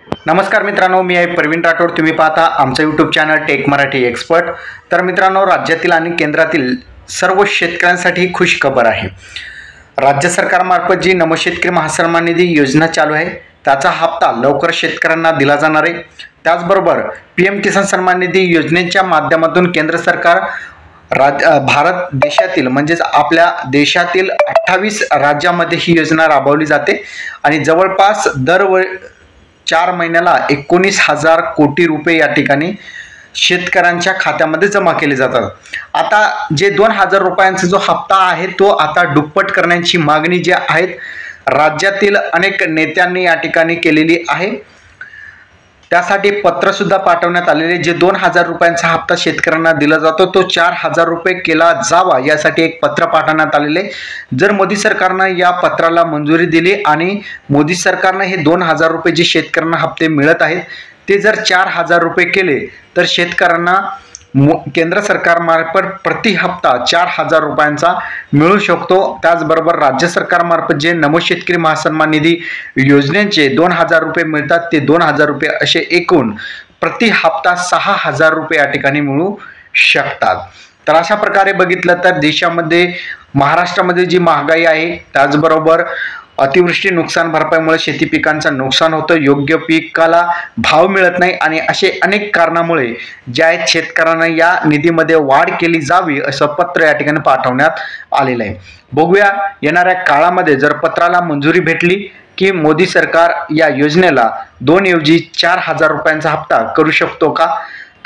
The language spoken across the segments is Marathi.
नमस्कार मित्रांनो, मी आहे प्रवीण राठोड। तुम्ही पाहता आमचं YouTube channel tech Marathi expert. तर मित्रांनो, राज्यातील आणि केंद्रातील सर्व शेतकऱ्यांसाठी खुश खबर आहे। राज्य सरकारमार्फत जी नमो शेतकरी महासन्मान निधी योजना चालू आहे त्याचा हप्ता लवकर शेतकऱ्यांना दिला जाणार आहे। त्याचबरोबर पीएम किसान सन्मान निधी योजनेच्या माध्यमातून केंद्र सरकार भारत देशातील म्हणजेच आपल्या देशातील 28 राज्यांमध्ये ही योजना राबवली जाते आणि जवळपास दर 4 महिन्याला 19,000 कोटी रुपये या ठिकाणी शेतकऱ्यांच्या खात्यामध्ये जमा केले जातात। आता जे 2,000 रुपयांचा जो हप्ता आहे तो आता दुप्पट करण्याची मागणी जी आहे राज्यातील अनेक नेत्यांनी या ठिकाणी केलेली आहे। त्यासाठी पत्र सुद्धा पाठवण्यात आलेले। जे 2,000 रुपयांचा हप्ता शेतकऱ्यांना दिला जातो तो 4,000 रुपये केला जावा यासाठी एक पत्र पाठवण्यात आलेले। जर मोदी सरकारने या पत्राला मंजुरी दिली आणि मोदी सरकारने हे 2,000 रुपये जे शेतकऱ्यांना हप्ते मिळत आहेत ते जर 4,000 रुपये केले तर शेतकऱ्यांना केंद्र सरकारमार्फत प्रति हप्ता 4,000 रुपयांचा मिळू शकतो। त्याचबरोबर राज्य सरकारमार्फत जे नमो शेतकरी महासन्मान निधी योजनेचे 2,000 रुपये मिळतात ते 2,000 रुपये असे एकूण प्रति हप्ता 6,000 रुपये या ठिकाणी मिळू शकतात। तर अशा प्रकारे बघितलं तर देशामध्ये महाराष्ट्रामध्ये जी महागाई आहे, त्याचबरोबर अतिवृष्टी नुकसान भरपाईमुळे शेती पिकांचं नुकसान होतं, योग्य पिकाला भाव मिळत नाही आणि असे अनेक कारणामुळे ज्या आहेत शेतकऱ्यांना या निधीमध्ये वाढ केली जावी असं पत्र या ठिकाणी पाठवण्यात आलेलं आहे। बघूया येणाऱ्या काळामध्ये जर पत्राला मंजुरी भेटली की मोदी सरकार या योजनेला 2 ऐवजी 4,000 रुपयांचा हप्ता करू शकतो का,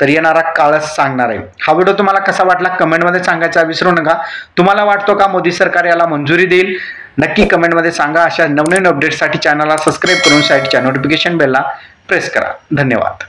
तर येणारा काळच सांगणार आहे। हा व्हिडिओ तुम्हाला कसा वाटला कमेंटमध्ये सांगायचा विसरू नका। तुम्हाला वाटतो का मोदी सरकार याला मंजुरी देईल? नक्की कमेंटमध्ये सांगा। अशा नवनवीन अपडेट्ससाठी चॅनलला सबस्क्राईब करून साईडच्या नोटिफिकेशन बेलला प्रेस करा। धन्यवाद।